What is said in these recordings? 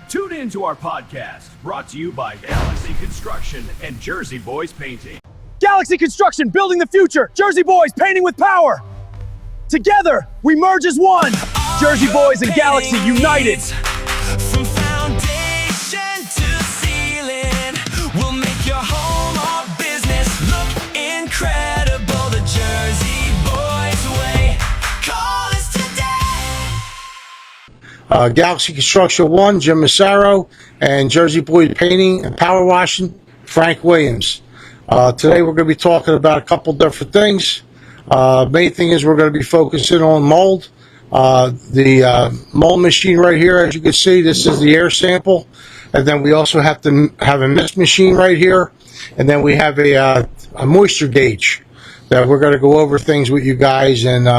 Tune in to our podcast, brought to you by Galaxy Construction and Jersey Boys Painting. Galaxy Construction, building the future. Jersey Boys, painting with power. Together, we merge as one. Jersey Boys and Galaxy united. From foundation to ceiling, we'll make your home or business look incredible. The Jersey Boys way. Call us today. Galaxy Construction 1, Jim Massaro, and Jersey Boys Painting and Power Washing, Frank Williams. Today we're going to be talking about a couple different things. Main thing is we're going to be focusing on mold. The mold machine right here, as you can see, this is the air sample. And then we also have to have a mist machine right here. And then we have a moisture gauge that we're going to go over things with you guys and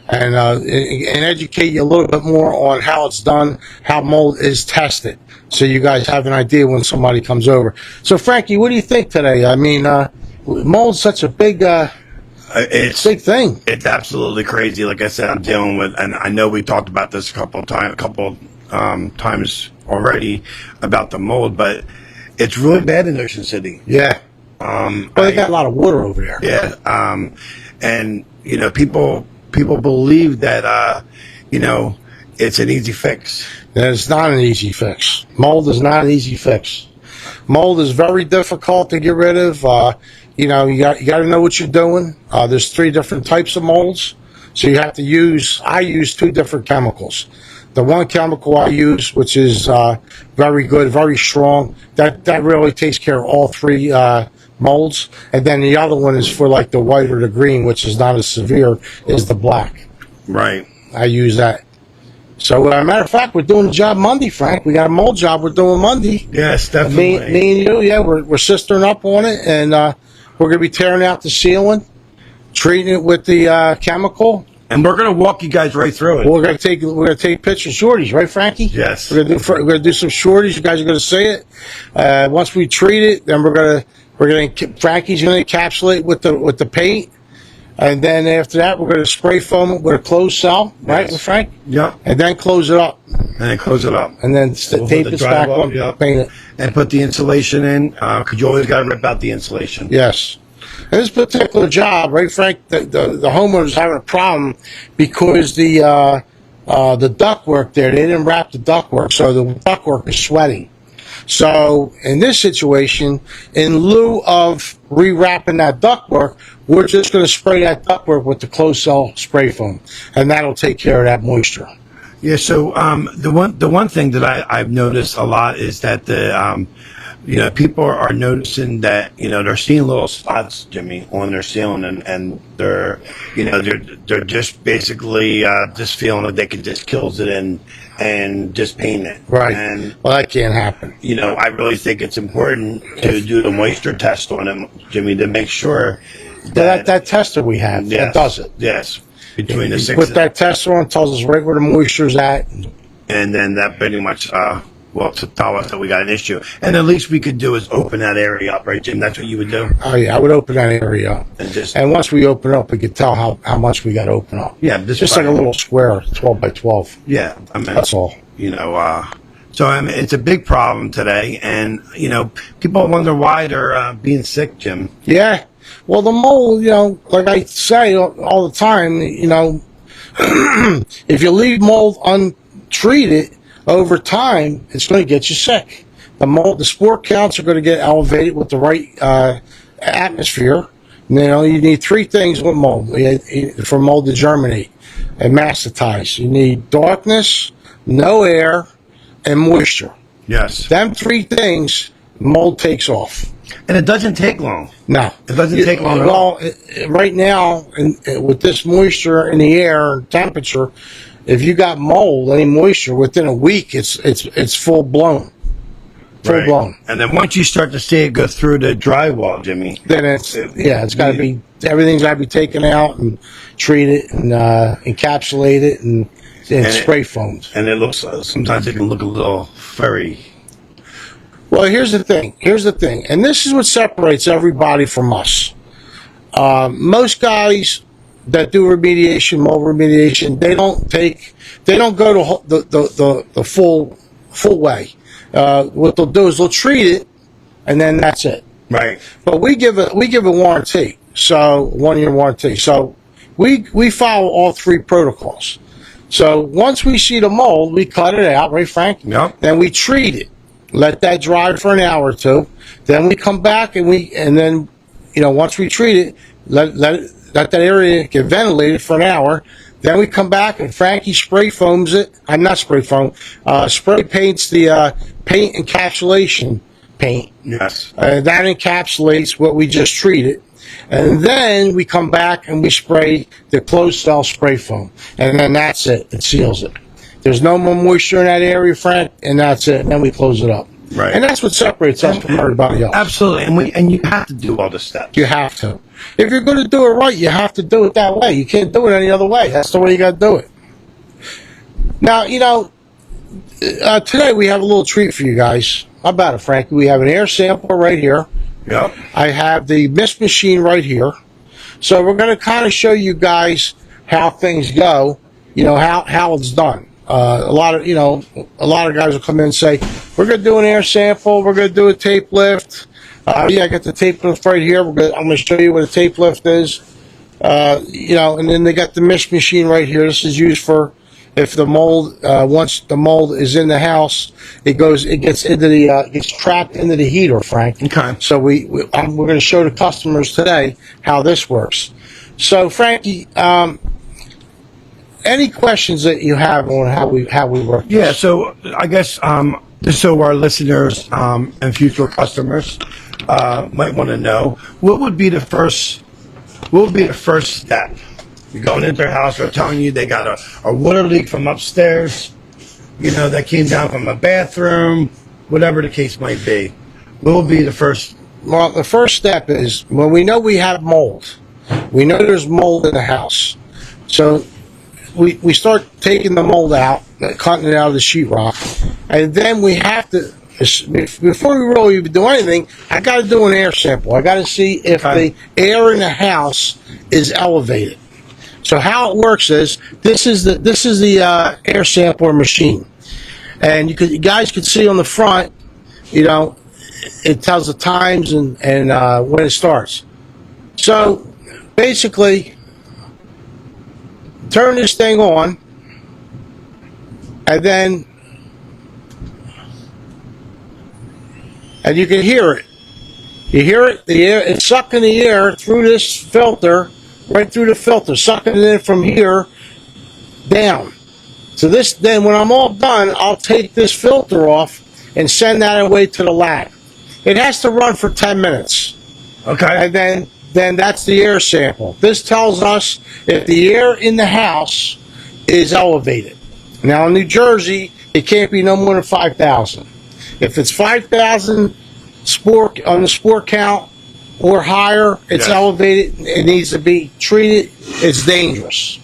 educate you a little bit more on how it's done, how mold is tested, so you guys have an idea when somebody comes over. So, Frankie, what do you think today? I mean, mold's such a big big thing. It's absolutely crazy. Like I said, I'm dealing with, and I know we talked about this a couple times already about the mold, but it's really bad in Ocean City. Yeah. Well, they got a lot of water over there. Yeah. And you know, people believe that it's an easy fix. It's not an easy fix. Mold is not an easy fix. Mold is very difficult to get rid of. You got to know what you're doing. There's 3 different types of molds, so you have to use. I use 2 different chemicals. The one chemical I use, which is very good, very strong, that really takes care of all 3 molds. And then the other one is for like the white or the green, which is not as severe, is the black. Right. I use that. So, matter of fact, we're doing a job Monday, Frank. We got a mold job we're doing Monday. Yes, definitely. Me and you, yeah, we're sistering up on it, and we're going to be tearing out the ceiling, treating it with the chemical. And we're going to walk you guys right through it. We're going to take pictures, shorties, right, Frankie? Yes. We're going to do some shorties. You guys are going to see it. Once we treat it, then Frankie's going to encapsulate with the paint. And then after that, we're going to spray foam it with a closed cell, right, Yes. Frank? Yep. And then close it up. And then close it up. And then We'll tape put the it back drywall, on, yep. paint it. And put the insulation in, because you always got to rip out the insulation. Yes. And this particular job, right, Frank, the homeowner's having a problem because the ductwork there, they didn't wrap the ductwork, so the ductwork is sweating. So in this situation, in lieu of rewrapping that ductwork, we're just going to spray that ductwork with the closed cell spray foam, and that'll take care of that moisture. Yeah. So the one thing that I've noticed a lot is that people are noticing that they're seeing little spots, Jimmy, on their ceiling, and they're just basically just feeling that they can just kills it and just paint it. Right. And well, that can't happen. I really think it's important to do the moisture test on them, Jimmy, to make sure That tester we have, that does it. Yes. Between the You 6 put that tester on, tells us right where the moisture's at. and then that pretty much to tell us that we got an issue. And the least we could do is open that area up, right, Jim? That's what you would do? Oh yeah, I would open that area up. And once we open it up, we could tell how much we got to open up. Yeah, just like a little square, 12 by 12. Yeah, I mean, That's all. So I mean, it's a big problem today, and people wonder why they're being sick, Jim. Yeah. Well, the mold, like I say all the time, if you leave mold untreated over time, it's going to get you sick. The spore counts are going to get elevated with the right atmosphere. You need 3 things with mold for mold to germinate and mastitize. You need darkness, no air, and moisture. Yes. Them 3 things, mold takes off. And it doesn't take long. No. It doesn't take long at all. Right now, with this moisture in the air, temperature, if you got mold, any moisture, within a week, it's full blown. Full blown. And then once you start to see it go through the drywall, Jimmy, then it's got to be, everything's got to be taken out and treated and encapsulate it and spray foamed. And it looks, sometimes it can look a little furry. Well, here's the thing, and this is what separates everybody from us. Most guys that do remediation, mold remediation, they don't go to the full full way. What they'll do is they'll treat it, and then that's it. Right. But we give a warranty, so 1 year warranty. So we follow all 3 protocols. So once we see the mold, we cut it out, right, Frank? Yep. Then we treat it, let that dry for an hour or 2. Then we come back and then once we treat it, let that area get ventilated for an hour. Then we come back and Frankie spray foams it. I'm not spray foam. Spray paints the paint encapsulation paint. Yes. That encapsulates what we just treated. And then we come back and we spray the closed cell spray foam. And then that's it. It seals it. There's no more moisture in that area, Frank, and that's it. And then we close it up. Right. And that's what separates us from everybody else. Absolutely. And you have to do all the steps. You have to. If you're going to do it right, you have to do it that way. You can't do it any other way. That's the way you got to do it. Now, today we have a little treat for you guys. How about it, Frankie? We have an air sample right here. Yep. I have the mist machine right here. So we're going to kind of show you guys how things go, how it's done. A lot of guys will come in and say, we're going to do an air sample, we're going to do a tape lift. I got the tape lift right here. I'm going to show you what a tape lift is. And then they got the mist machine right here. This is used for if the mold, once the mold is in the house, it gets trapped into the heater, Frank. Okay. So we're going to show the customers today how this works. So Frankie, any questions that you have on how we work? Yeah, so I guess just so our listeners and future customers might want to know, what would be the first step? You're going into their house, they're telling you they got a water leak from upstairs, that came down from a bathroom, whatever the case might be. What will be the first? Well, the first step is when we know we have mold. We know there's mold in the house. So we start taking the mold out, cutting it out of the sheetrock, and then we have to, before we really do anything, I got to do an air sample. I got to see if the air in the house is elevated. So how it works is this is the air sampler machine, and you guys can see on the front, it tells the times and when it starts. So basically, turn this thing on, and you can hear it. You hear it? The air, it's sucking the air through this filter, right through the filter, sucking it in from here down. So then when I'm all done, I'll take this filter off and send that away to the lab. It has to run for 10 minutes. Okay. And then that's the air sample. This tells us if the air in the house is elevated. Now in New Jersey, it can't be no more than 5,000. If it's 5,000 on the spore count or higher, it's elevated, it needs to be treated, it's dangerous.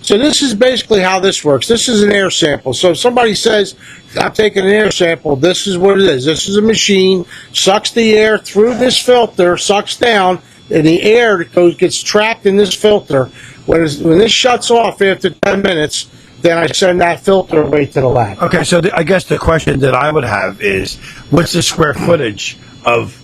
So this is basically how this works. This is an air sample. So if somebody says, I'm taking an air sample, this is what it is. This is a machine, sucks the air through this filter, sucks down, and the air gets trapped in this filter. When this shuts off after 10 minutes, then I send that filter away to the lab. Okay, so I guess the question that I would have is, what's the square footage of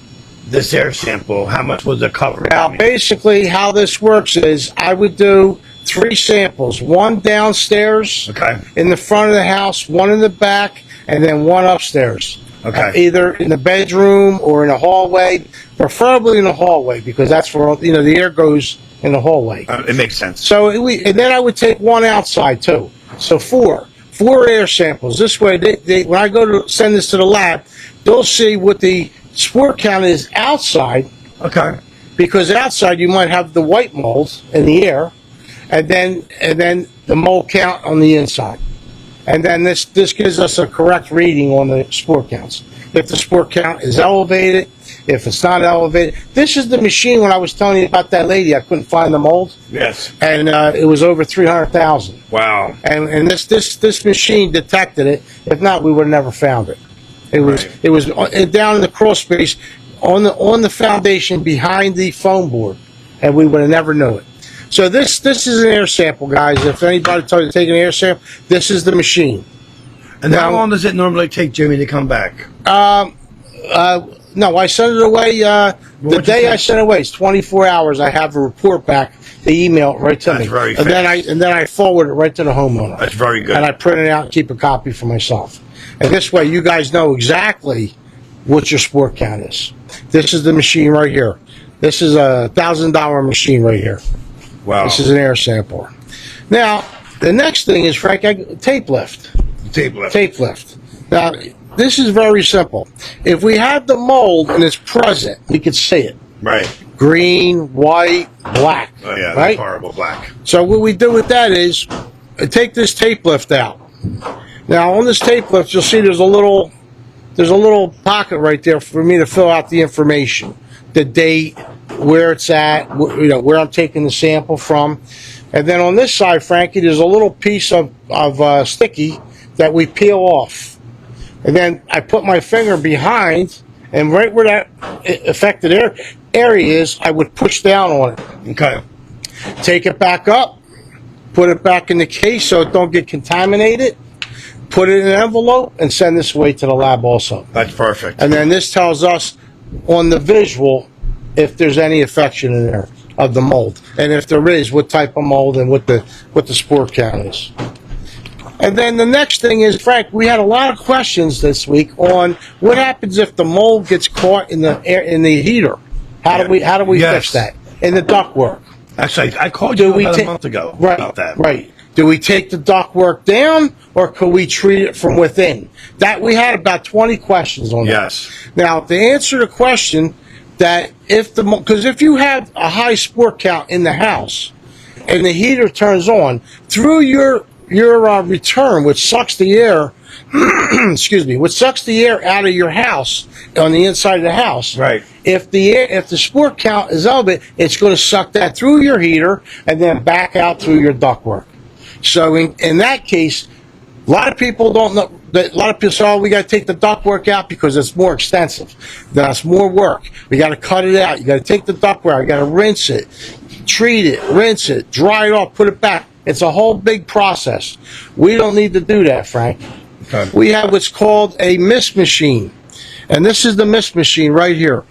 this air sample? How much was it cover? Now, basically, how this works is I would do 3 samples, one downstairs in the front of the house, one in the back, and then one upstairs. Okay. Either in the bedroom or in the hallway, preferably in the hallway, because that's where the air goes in the hallway. It makes sense. So and then I would take one outside too. So 4 air samples. This way, when I go to send this to the lab, they'll see what the spore count is outside. Okay. Because outside you might have the white mold in the air, and then the mold count on the inside. And then this gives us a correct reading on the spore counts. If the spore count is elevated, if it's not elevated. This is the machine when I was telling you about that lady. I couldn't find the mold. Yes. And it was over 300,000. Wow. And this machine detected it. If not, we would have never found it. It was down in the crawl space on the foundation behind the foam board, and we would have never knew it. So this is an air sample, guys. If anybody tells you to take an air sample, this is the machine. And how long does it normally take Jimmy to come back? No, I sent it away. The What'd you day say? I sent it away, it's 24 hours. I have a report back. They email it right to That's me, very and then fast. I forward it right to the homeowner. That's very good. And I print it out and keep a copy for myself. And this way, you guys know exactly what your sport count is. This is the machine right here. This is a $1,000 machine right here. Wow. This is an air sampler. Now, the next thing is, Frank, tape lift. tape lift. Tape lift. Now, this is very simple. If we have the mold and it's present, we can see it. Right. Green, white, black. Oh yeah, that's right? horrible black. So what we do with that is take this tape lift out. Now on this tape lift, you'll see there's a little pocket right there for me to fill out the information, the date, where it's at, where I'm taking the sample from, and then on this side, Frankie, there's a little piece of sticky that we peel off, and then I put my finger behind, and right where that affected area is, I would push down on it. Okay. Take it back up, put it back in the case so it don't get contaminated, put it in an envelope, and send this away to the lab also. That's perfect. And then this tells us on the visual if there's any infection in there of the mold, and if there is, what type of mold and what the spore count is. And then the next thing is, Frank, we had a lot of questions this week on what happens if the mold gets caught in the heater. How do we Yes. fix that in the ductwork? Actually, I called you about a month ago about that. Right. Do we take the ductwork down, or could we treat it from within? That we had about 20 questions on that. Yes. Now, to answer the question, that because if you have a high spore count in the house, and the heater turns on through your return, which sucks the air, excuse me, which sucks the air out of your house on the inside of the house. Right. If the spore count is elevated, it's going to suck that through your heater and then back out through your ductwork. So in that case, a lot of people don't know. A lot of people say, "Oh, we got to take the ductwork out because it's more extensive. That's more work. We got to cut it out. You got to take the ductwork out. You got to rinse it, treat it, rinse it, dry it off, put it back. It's a whole big process. We don't need to do that, Frank. Okay. We have what's called a mist machine, and this is the mist machine right here.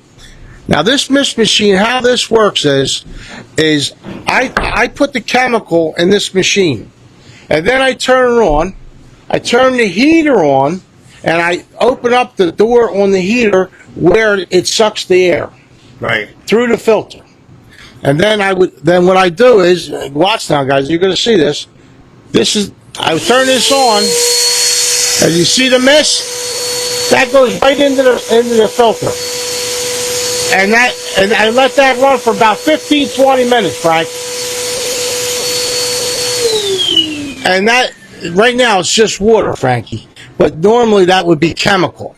Now, this mist machine, how this works is I put the chemical in this machine, and then I turn it on. I turn the heater on, and I open up the door on the heater where it sucks the air Right. through the filter. And then then what I do is, watch now, guys, you're going to see this. I turn this on, and you see the mist? That goes right into the filter. And I let that run for about 15, 20 minutes, Frank. And that, right now, it's just water, Frankie. But normally that would be chemical.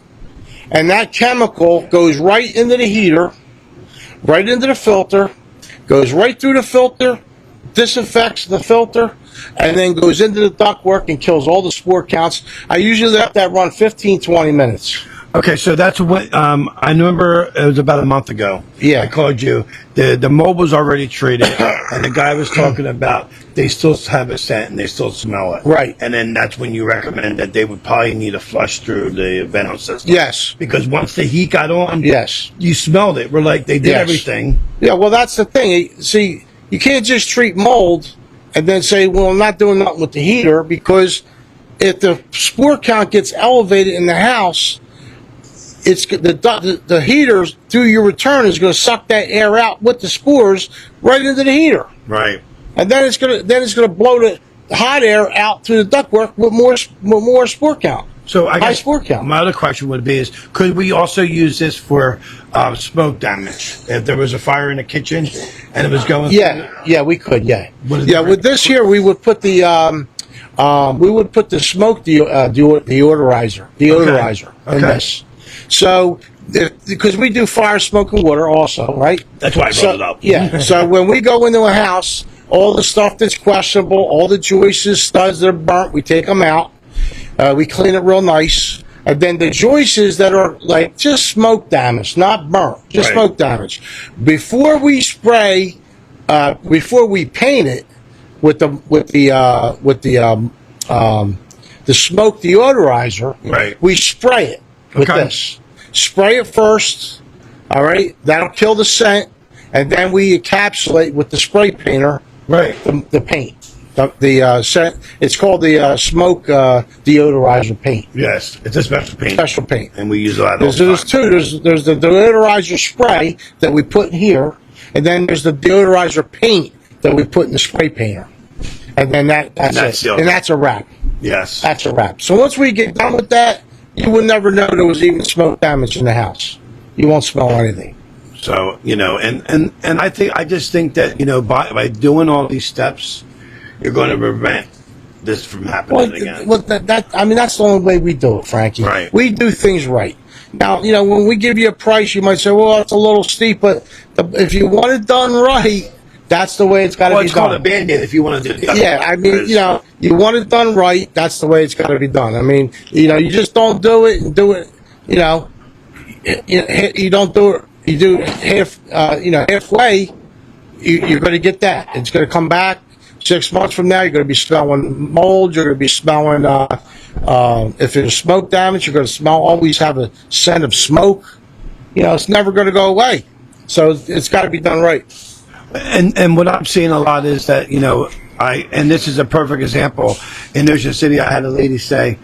And that chemical goes right into the heater, right into the filter, goes right through the filter, disinfects the filter, and then goes into the ductwork and kills all the spore counts. I usually let that run 15, 20 minutes. Okay, so that's what I remember. It was about a month ago. Yeah. I called you. The mold was already treated, and the guy was talking about they still have a scent and they still smell it. Right. And then that's when you recommend that they would probably need a flush through the ventil system. Yes. Because once the heat got on, Yes. you smelled it. We're like, they did Yes. everything. Yeah, well, that's the thing. See, you can't just treat mold and then say, well, I'm not doing nothing with the heater, because if the spore count gets elevated in the house, it's the heater through your return is going to suck that air out with the spores right into the heater, Right. and then it's going to blow the hot air out through the ductwork with more spore count. So I High guess spore count. my other question would be: could we also use this for smoke damage? If there was a fire in the kitchen and it was going, Yeah, we could. Yeah, What is yeah. the- With this here, we would put the smoke deodorizer in Okay. this. So, because we do fire, smoke, and water also, right? That's why I brought it up. Yeah. So when we go into a house, all the stuff that's questionable, all the joists, studs that are burnt, we take them out. We clean it real nice. And then the joists that are like just smoke damage, not burnt, just Right. smoke damage. Before we spray, before we paint it with the the smoke deodorizer, Right. we spray it with Okay. this. Spray it first, all right? That'll kill the scent, and then we encapsulate with the spray painter Right. the paint. The scent, it's called the smoke deodorizer paint, Yes, it's a special paint. special paint. And we use a lot of There's those. two. There's the deodorizer spray that we put in here, and then there's the deodorizer paint that we put in the spray painter. And then that's that's it. the- And that's a wrap. Yes. That's a wrap. So once we get done with that, you would never know there was even smoke damage in the house. You won't smell anything. So, and I just think that, by doing all these steps, you're going to prevent this from happening again. Well, that's the only way we do it, Frankie. Right. We do things right. Now, when we give you a price, you might say, well, that's a little steep, but if you want it done right, that's the way it's got to Well, be it's called a done. Band-Aid if you want to do the other Yeah, one, I mean, because- you want it done right, that's the way it's got to be done. I mean, you just don't do it and do it, you don't do it, you do it halfway, you're going to get that. It's going to come back 6 months from now, you're going to be smelling mold, you're going to be smelling, if there's smoke damage, you're going to always have a scent of smoke. It's never going to go away. So it's got to be done right. And what I'm seeing a lot is that, and this is a perfect example. In Ocean City, I had a lady say,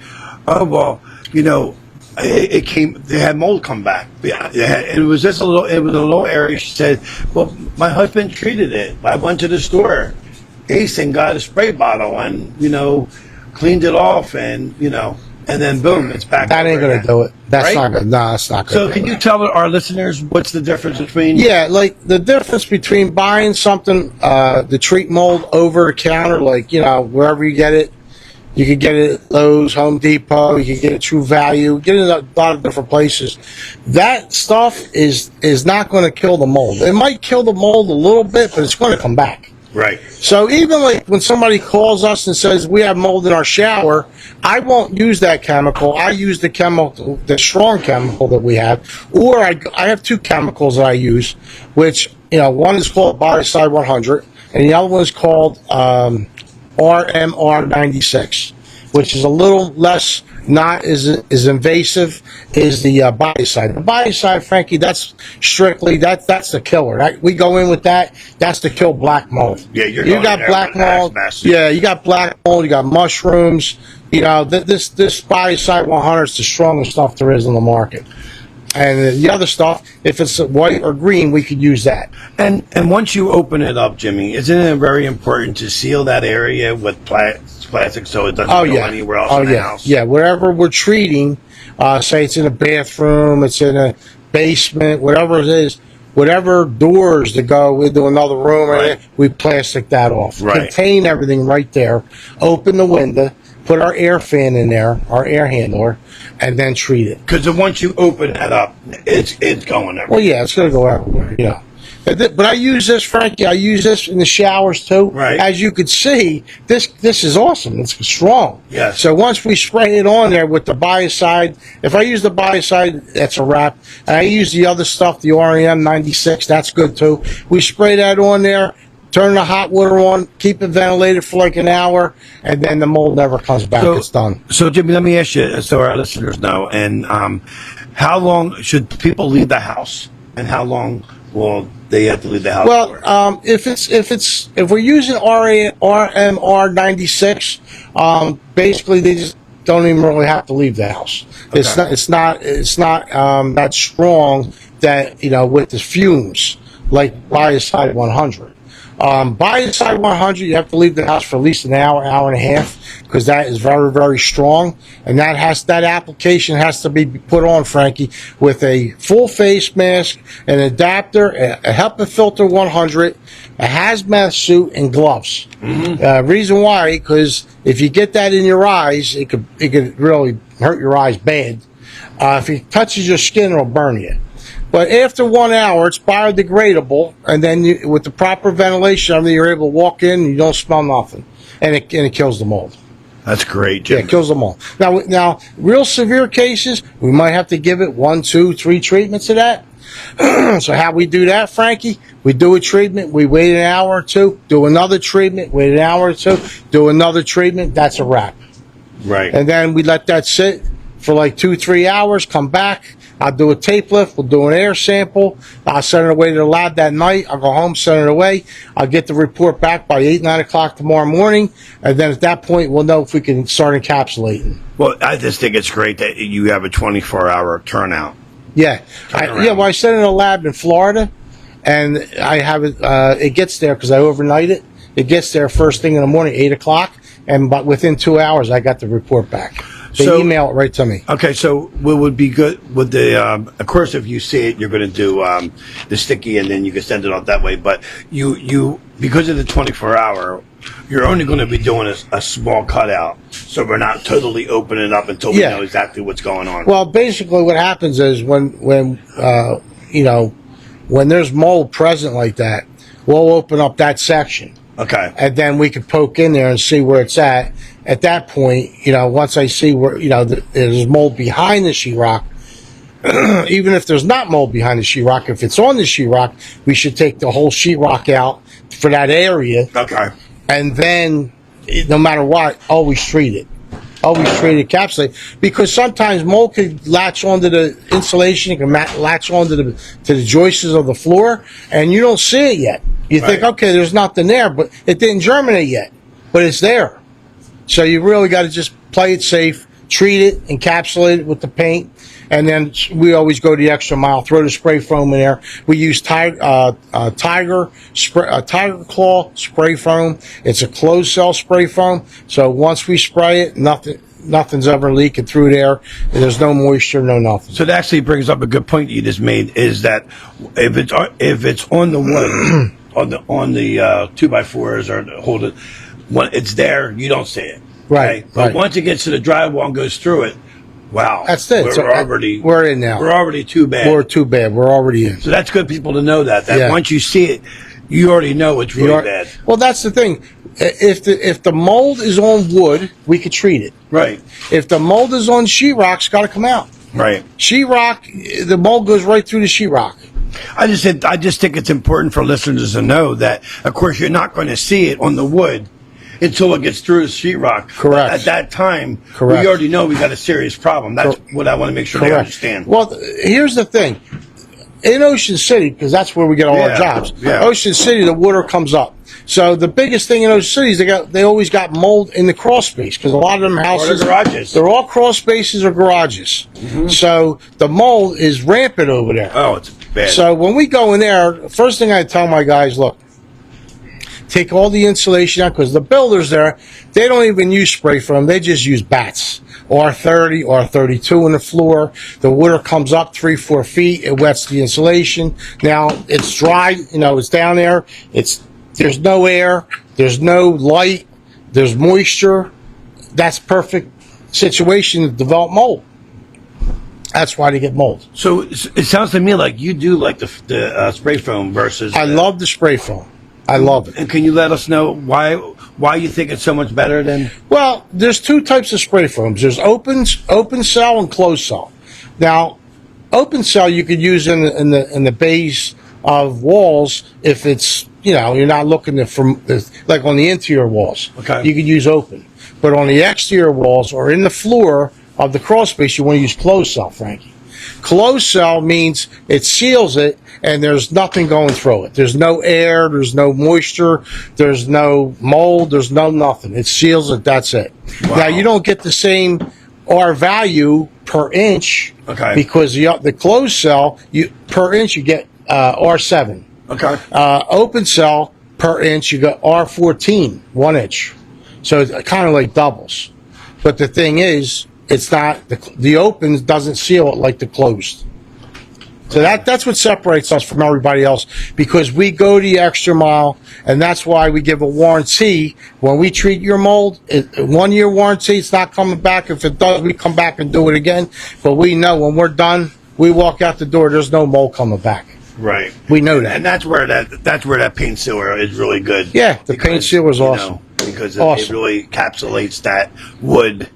oh, well, they had mold come back. It was a little area. She said, well, my husband treated it. I went to the store, Ace, and got a spray bottle and, cleaned it off and then boom, it's back. That ain't over going to again. do it. That's Right? not good. No, that's not good. So can you tell our listeners what's the difference between? Yeah, like the difference between buying something to treat mold over the counter, like wherever you get it, you could get it at Lowe's, Home Depot, you could get it True Value, get it at a lot of different places. That stuff is not going to kill the mold. It might kill the mold a little bit, but it's going to come back. Right. So even like when somebody calls us and says we have mold in our shower, I won't use that chemical. I use the strong chemical that we have, or I have two chemicals that I use, which one is called Biocide 100, and the other one is called RMR 96, which is a little less, not as invasive as the Biocide. The Biocide, Frankie, that's strictly that's the killer. We go in with that. That's to kill black mold. Yeah, you're you going got there black with mold. hazmat. Yeah, you got black mold. You got mushrooms. This Biocide 100 is the strongest stuff there is on the market. And the other stuff, if it's white or green, we could use that. And once you open it up, Jimmy, isn't it very important to seal that area with plastic so it doesn't Oh go yeah. anywhere else Oh in the yeah. house? Yeah. Wherever we're treating, say it's in a bathroom, it's in a basement, whatever it is, whatever doors to go into another room, Right. we plastic that off. Right. Contain everything right there. Open the window. Put our air fan in there, our air handler, and then treat it. Because once you open that up, it's going everywhere. Well, yeah, it's going to go everywhere, But I use this, Frankie. I use this in the showers too. Right. As you can see, this is awesome. It's strong. Yes. So once we spray it on there with the Biocide, if I use the Biocide, that's a wrap. And I use the other stuff, the REM 96, that's good too. We spray that on there, turn the hot water on, keep it ventilated for like an hour, and then the mold never comes back. It's done. So, Jimmy, let me ask you, so our listeners know, and how long should people leave the house, and how long will they have to leave the house for? Well, if we're using RMR 96, basically they just don't even really have to leave the house. It's not that strong that with the fumes like Biocide 100. Biocide 100, you have to leave the house for at least an hour, hour and a half, because that is very, very strong, and that application has to be put on, Frankie, with a full face mask, an adapter, a HEPA filter 100, a hazmat suit, and gloves. Reason why? Because if you get that in your eyes, it could really hurt your eyes bad. If it touches your skin, it'll burn you. But after 1 hour, it's biodegradable, and then with the proper ventilation, you're able to walk in and you don't smell nothing, and it kills the mold. That's great, Yeah, Jimmy. it kills them all. Now, real severe cases, we might have to give it 1, 2, 3 treatments of that. So how we do that, Frankie? We do a treatment, we wait an hour or two, do another treatment, wait an hour or two, do another treatment. That's a wrap. Right. And then we let that sit for like 2-3 hours, come back. I'll do a tape lift. We'll do an air sample. I'll send it away to the lab that night. I'll go home, send it away. I'll get the report back by 8-9 o'clock tomorrow morning. And then at that point, we'll know if we can start encapsulating. Well, I just think it's great that you have a 24-hour turnout. Yeah. Turnaround. Well, I sent it in a lab in Florida, and I have it, it gets there because I overnight it. It gets there first thing in the morning, 8 o'clock. And but within 2 hours, I got the report back. They So- email it right to me. Okay, so what would be good with the? Of course, if you see it, you're going to do the sticky, and then you can send it out that way. But you because of the 24-hour, you're only going to be doing a small cutout, so we're not totally opening up until we Yeah. know exactly what's going on. Well, basically, what happens is when there's mold present like that, we'll open up that section, Okay. and then we can poke in there and see where it's at. At that point, once I see where there's mold behind the sheetrock, even if there's not mold behind the sheetrock, if it's on the sheetrock, we should take the whole sheetrock out for that area, Okay. and then no matter what, always treat it. Always treat it encapsulate, because sometimes mold could latch onto the insulation, it can latch onto the joists of the floor, and you don't see it yet. You think, Right. okay, there's nothing there, but it didn't germinate yet, but it's there. So you really got to just play it safe, treat it, encapsulate it with the paint, and then we always go the extra mile. Throw the spray foam in there. We use Tiger Claw spray foam. It's a closed cell spray foam. So once we spray it, nothing's ever leaking through there. And there's no moisture, no nothing. So that actually brings up a good point that you just made. Is that if it's on the wood on the 2x4s or hold it, when it's there, you don't see it. Right, But right. once it gets to the drywall and goes through it, wow. That's it. We're in now. We're already too bad. We're too bad. We're already in. So that's good people to know that Yeah. once you see it, you already know it's really bad. Well, that's the thing. If the mold is on wood, we could treat it. Right. If the mold is on sheetrock, it's got to come out. Right. Sheetrock, the mold goes right through the sheetrock. I just think it's important for listeners to know that, of course, you're not going to see it on the wood until it gets through the sheetrock. Correct. At that time, Correct. we already know we got a serious problem. That's what I want to make sure they understand. Well, here's the thing. In Ocean City, because that's where we get all our Yeah, jobs. yeah. Ocean City, the water comes up. So the biggest thing in Ocean City is they always got mold in the crawl space, because a lot of them houses, garages. they're all crawl spaces or garages. So the mold is rampant over there. Oh, it's bad. So when we go in there, first thing I tell my guys, look, take all the insulation out, because the builders there, they don't even use spray foam. They just use bats. R30, R32 in the floor. The water comes up 3-4 feet. It wets the insulation. Now it's dry. It's down there. There's no air. There's no light. There's moisture. That's perfect situation to develop mold. That's why they get mold. So it sounds to me like you do like the spray foam versus. I love the spray foam. I love it. And can you let us know why you think it's so much better than? Well, there's two types of spray foams. There's open cell and closed cell. Now, open cell you could use in the base of walls if it's you're not looking like on the interior walls. Okay. You could use open, but on the exterior walls or in the floor of the crawl space, you want to use closed cell, Frankie. Closed cell means it seals it and there's nothing going through it. There's no air, there's no moisture, there's no mold, there's no nothing. It seals it, that's it. Wow. Now, you don't get the same R value per inch, Okay. because the closed cell, per inch you get R7. Okay. Open cell, per inch you get R14, 1 inch. So it's kind of like doubles. But the thing is, it's not, the open doesn't seal it like the closed. So that's what separates us from everybody else, because we go the extra mile, and that's why we give a warranty. When we treat your mold, 1 year warranty, it's not coming back. If it does, we come back and do it again. But we know when we're done, we walk out the door, there's no mold coming back. Right. We know that. And that's where that paint sealer is really good. Yeah, the paint sealer is awesome. Because Awesome. it really encapsulates that wood.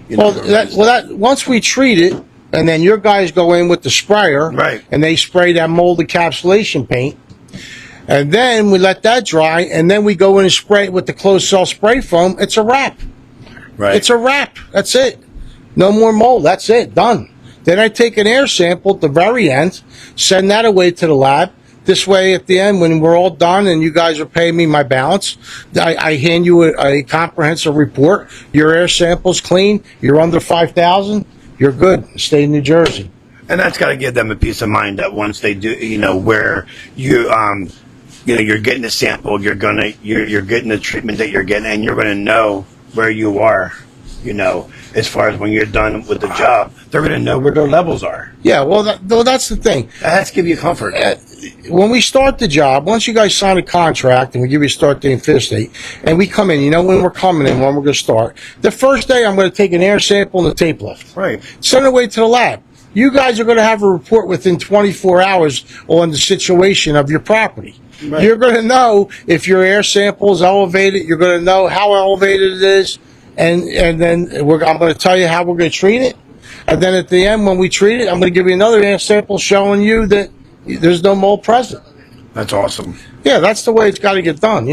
That once we treat it, and then your guys go in with the sprayer, Right. and they spray that mold encapsulation paint, and then we let that dry, and then we go in and spray it with the closed cell spray foam. It's a wrap. Right. It's a wrap. That's it. No more mold. That's it. Done. Then I take an air sample at the very end, send that away to the lab. This way, at the end, when we're all done and you guys are paying me my balance, I hand you a comprehensive report. Your air sample's clean. You're under 5,000. You're good. Stay in New Jersey. And that's got to give them a peace of mind that once they do, where you're getting a sample, you're getting the treatment that you're getting, and you're going to know where you are, as far as when you're done with the job, they're going to know where their levels are. Yeah, well, that's the thing. That has to give you comfort. When we start the job, once you guys sign a contract and we give you a start date and finish date, and we come in, when we're coming in, when we're going to start. The first day, I'm going to take an air sample and a tape lift. Right. Send it away to the lab. You guys are going to have a report within 24 hours on the situation of your property. Right. You're going to know if your air sample is elevated. You're going to know how elevated it is, and then I'm going to tell you how we're going to treat it. And then at the end, when we treat it, I'm going to give you another air sample showing you that there's no mold present. That's awesome. Yeah, that's the way it's got to get done.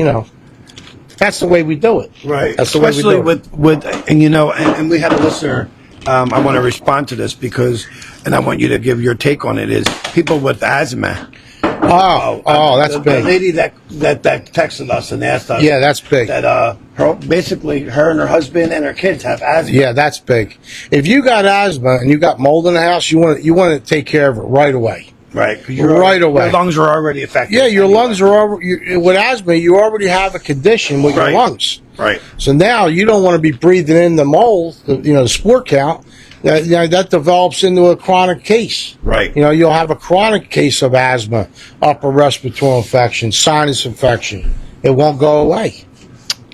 That's the way we do it. Right. That's the way we Especially do it. with and we had a listener. I want to respond to this because, and I want you to give your take on it. Is people with asthma? That's big. The lady that texted us and asked us. Yeah, that's big. That her and her husband and her kids have asthma. Yeah, that's big. If you got asthma and you got mold in the house, you want to take care of it right away. Right. 'Cause Right away. Your lungs are already affected. Yeah, your lungs are with asthma. You already have a condition with your Right. lungs. Right. So now you don't want to be breathing in the mold, the spore count. That develops into a chronic case. Right. You'll have a chronic case of asthma, upper respiratory infection, sinus infection. It won't go away.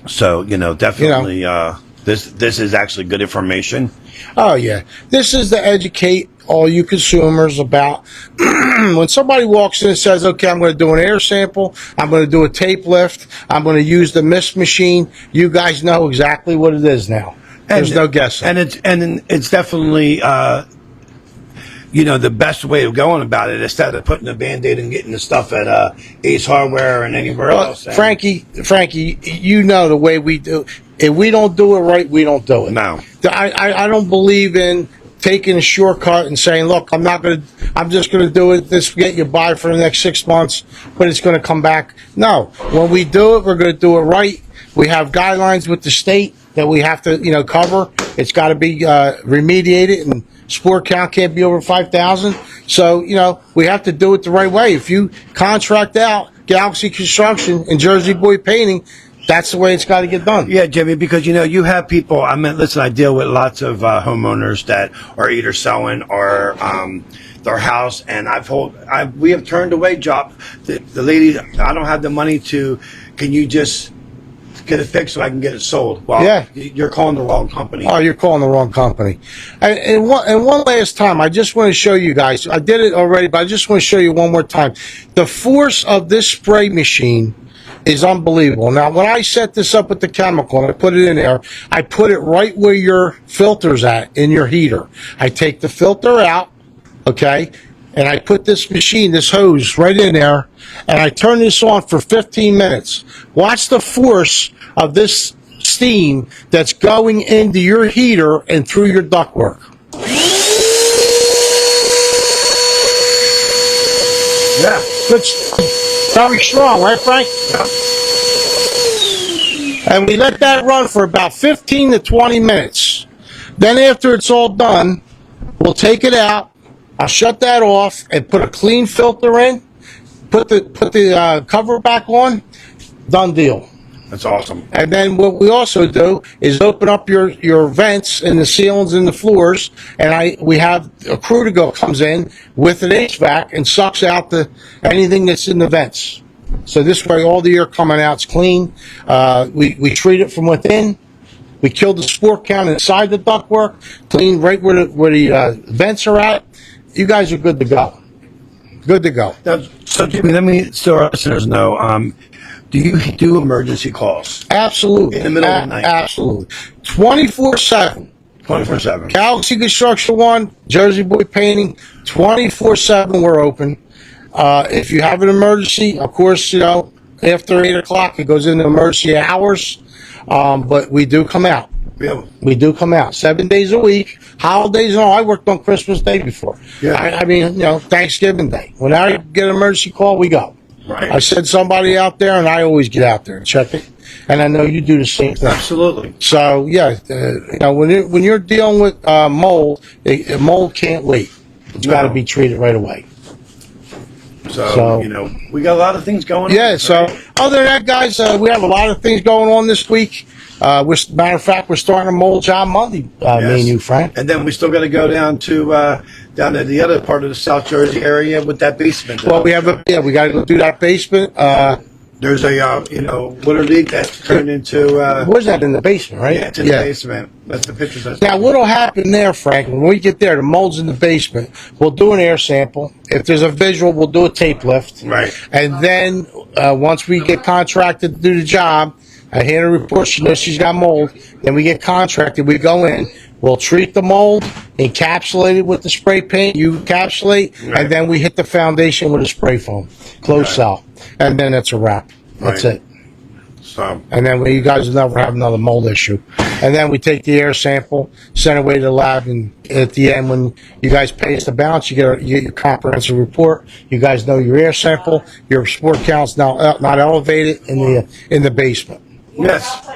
So definitely, this is actually good information. Oh yeah, this is to educate all you consumers about when somebody walks in and says, "Okay, I'm going to do an air sample. I'm going to do a tape lift. I'm going to use the mist machine." You guys know exactly what it is now. There's no guessing. And it's definitely the best way of going about it instead of putting a Band-Aid and getting the stuff at Ace Hardware and anywhere else. And Frankie, the way we do. If we don't do it right, we don't do it. No. I don't believe in taking a shortcut and saying, "Look, I'm just going to do it. This will get you by for the next 6 months, but it's going to come back." No. When we do it, we're going to do it right. We have guidelines with the state that we have to, cover. It's got to be remediated, and spore count can't be over 5,000. So, we have to do it the right way. If you contract out Galaxy Construction and Jersey Boy Painting, that's the way it's got to get done. Yeah, Jimmy, because you have people. Listen, I deal with lots of homeowners that are either selling or their house, and we have turned away job. The lady, I don't have the money to. Can you just get it fixed so I can get it sold? Well, yeah, you're calling the wrong company. Oh, you're calling the wrong company. And one last time, I just want to show you guys. I did it already, but I just want to show you one more time. The force of this spray machine is unbelievable. Now, when I set this up with the chemical and I put it in there, I put it right where your filter's at in your heater. I take the filter out, okay, and I put this hose right in there, and I turn this on for 15 minutes. Watch the force of this steam that's going into your heater and through your ductwork. Yeah. It's very strong, right, Frank? Yeah. And we let that run for about 15 to 20 minutes. Then after it's all done, we'll take it out. I'll shut that off and put a clean filter in. Put the cover back on. Done deal. That's awesome. And then what we also do is open up your vents and the ceilings and the floors, and we have a crew to go comes in with an HVAC and sucks out anything that's in the vents. So this way, all the air coming out's clean. We treat it from within. We kill the spore count inside the ductwork, clean right where the vents are at. You guys are good to go. Good to go. Now, so Jimmy, so our listeners know. Do you do emergency calls? Absolutely. In the middle of the night? Absolutely. 24/7. 24/7. Galaxy Construction 1, Jersey Boy Painting, 24/7 we're open. If you have an emergency, of course, after 8 o'clock, it goes into emergency hours. But we do come out. Yeah. We do come out 7 days a week. Holidays and all. I worked on Christmas Day before. Yeah. I mean, Thanksgiving Day. When I get an emergency call, we go. Right. I send somebody out there, and I always get out there and check it. And I know you do the same thing. Absolutely. So yeah, when you're dealing with mold, mold can't wait. It's got to No. be treated right away. So, we got a lot of things going on. Yeah. So other than that, guys, we have a lot of things going on this week. Matter of fact, we're starting a mold job Monday. Me and you, Frank. And then we still got to go down to the other part of the South Jersey area with that basement. Well, we got to go do that basement. There's a Water League that's turned into Where's that in the basement, right? it's in the basement. That's the pictures. Now, what'll happen there, Frank, when we get there, the mold's in the basement, we'll do an air sample. If there's a visual, we'll do a tape lift. Right. And then once we get contracted to do the job, I hand her a report, she knows she's got mold, then we get contracted, we go in, we'll treat the mold, encapsulate it with the spray paint, you encapsulate, Right. and then we hit the foundation with a spray foam, closed cell. And then it's a wrap. That's Right. it. So And then you guys will never have another mold issue. And then we take the air sample, send it away to the lab, and at the end, when you guys pay us the balance, you get your comprehensive report. You guys know your air sample, your sport count's now not elevated in the basement. yes.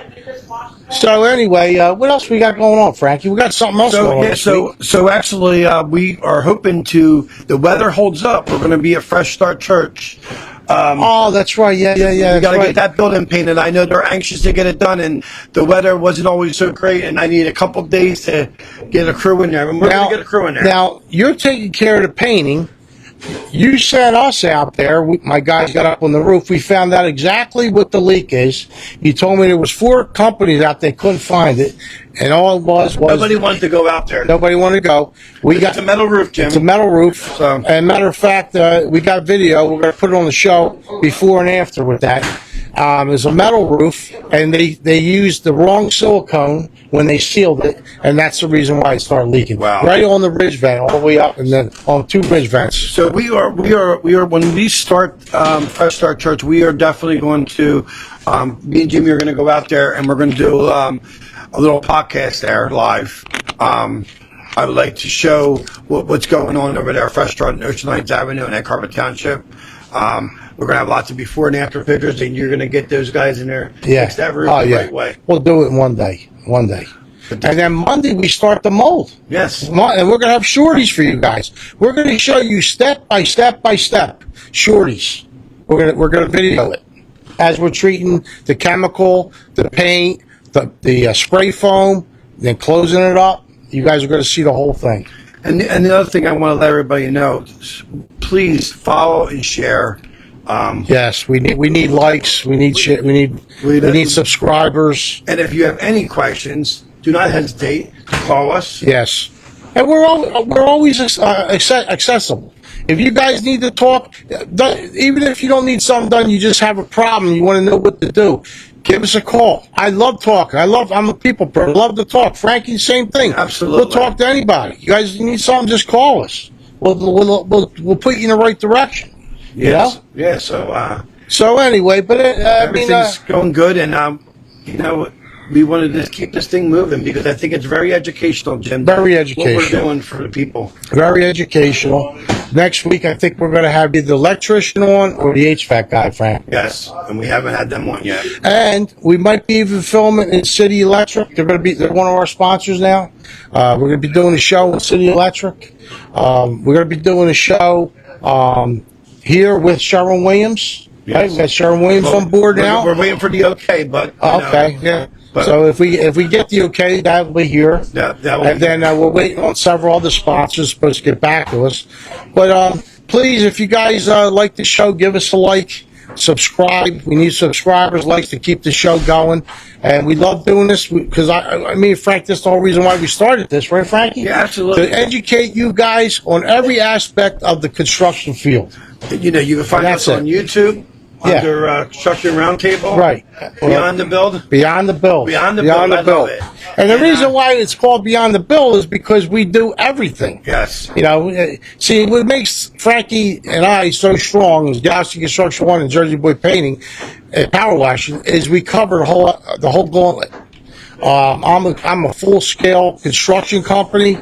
So anyway, what else we got going on, Frankie? We got something else going on this week. So actually, we are hoping the weather holds up. We're going to be at Fresh Start Church. Oh, that's right. Yeah. We That's got to right. get that building painted. I know they're anxious to get it done, and the weather wasn't always so great. And I need a couple days to get a crew in there. And we're going to get a crew in there. Now, you're taking care of the painting. You sent us out there. My guys got up on the roof. We found out exactly what the leak is. You told me there was 4 companies out there, couldn't find it. And all it was Nobody wanted to go out there. nobody wanted to go. It's a metal roof, Jim. It's a metal roof. So- And matter of fact, we got video. We're going to put it on the show before and after with that. It's a metal roof, and they used the wrong silicone when they sealed it, and that's the reason why it started leaking. Wow. Right on the ridge vent, all the way up, and then on 2 ridge vents. So we are when we start Fresh Start Church, we are definitely going to me and Jimmy are going to go out there and we're going to do a little podcast there live. I would like to show what's going on over there, Fresh Start on Ocean Lines Avenue in Egg Harbor Township. We're going to have lots of before and after pictures, and you're going to get those guys in there, Yeah. fix that roof Oh, the yeah. right way. We'll do it one day. And then Monday we start the mold. Yes. And we're going to have shorties for you guys. We're going to show you step by step shorties. We're going to video it as we're treating the chemical, the paint, the spray foam, then closing it up. You guys are going to see the whole thing. And the other thing I want to let everybody know, please follow and share. Yes, we need likes. We need shit. We need subscribers. And if you have any questions, do not hesitate to call us. Yes, and we're always accessible. If you guys need to talk, even if you don't need something done, you just have a problem, you want to know what to do, give us a call. I love talking. I'm a people person. I love to talk. Frankie, same thing. Absolutely. We'll talk to anybody. You guys need something, just call us. We'll put you in the right direction. You Yes. know? Yeah. So So anyway, but everything's going good, and we wanted to keep this thing moving because I think it's very educational, Jim. Very What educational. we're doing for the people. very educational. Next week, I think we're going to have either the electrician on or the HVAC guy, Frank. Yes, and we haven't had them on yet. And we might be even filming in City Electric. They're one of our sponsors now. We're going to be doing a show in City Electric. We're going to be doing a show here with Sharon Williams. Yes. Right? We got Sharon Williams on board now. We're waiting for the okay, but Okay, yeah. But- So if we get the okay, that'll be here. That will And be- then we're waiting on several other sponsors supposed to get back to us. But please, if you guys like the show, give us a like, subscribe. We need subscribers, likes to keep the show going. And we love doing this because I mean, Frank, that's the whole reason why we started this, right, Frankie? Yeah, absolutely. To educate you guys on every aspect of the construction field. you can find That's us on it. YouTube Yeah. under Construction Roundtable. Right. Beyond the Build. Beyond the Bill. Beyond the Bill. I love it. And the And, reason why it's called Beyond the Bill is because we do everything. Yes. You know, see, what makes Frankie and I so strong as Galaxy Construction One and Jersey Boy Painting and Power Washing is we cover the whole gauntlet. I'm a full-scale construction company.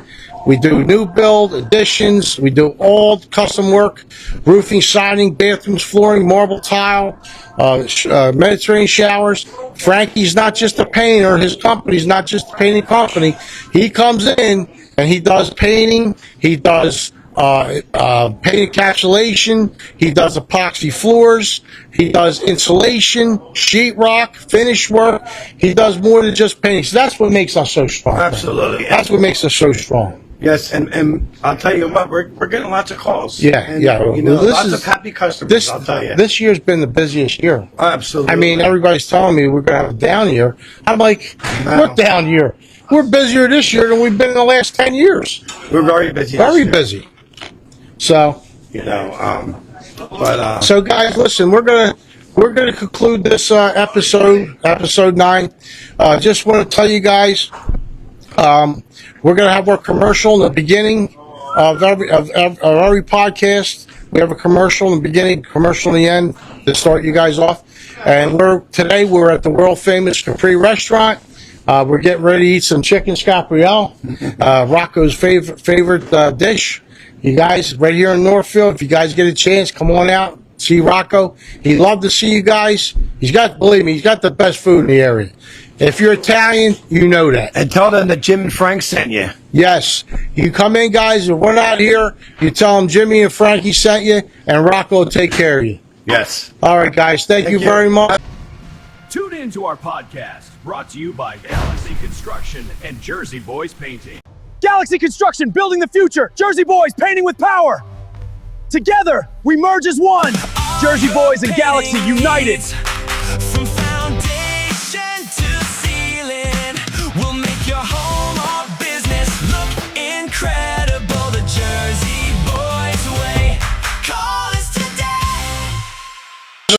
We do new build, additions. We do all custom work, roofing, siding, bathrooms, flooring, marble tile, Mediterranean showers. Frankie's not just a painter. His company's not just a painting company. He comes in and he does painting. He does paint encapsulation. He does epoxy floors. He does insulation, sheetrock, finish work. He does more than just painting. So that's what makes us so strong. Absolutely. That's what makes us so strong. Yes, and I'll tell you what, we're getting lots of calls. Yeah, and, yeah. You know, Well, this lots is- of happy customers. I'll tell you. This year's been the busiest year. Absolutely. I mean, everybody's telling me we're going to have a down year. I'm like, No. what down year? We're busier this year than we've been in the last 10 years. we're very busy. Very this year, busy. So, You know, but so guys, listen, we're gonna conclude this episode 9. Just want to tell you guys, we're gonna have our commercial in the beginning of every podcast. We have a commercial in the beginning, commercial in the end to start you guys off. And today we're at the world famous Capri restaurant. We're getting ready to eat some chicken scapriel, Rocco's favorite dish. You guys, right here in Northfield, if you guys get a chance, come on out, see Rocco. He'd love to see you guys. Believe me, he's got the best food in the area. If you're Italian, you know that. and tell them that Jim and Frank sent you. Yes. You come in, guys, if we're not here, you tell them Jimmy and Frankie sent you, and Rocco will take care of you. Yes. All right, guys, thank you you. very much. Tune in to our podcast, brought to you by Galaxy Construction and Jersey Boys Painting. Galaxy Construction, building the future. Jersey Boys, painting with power. Together, we merge as one. Jersey Boys and Galaxy united.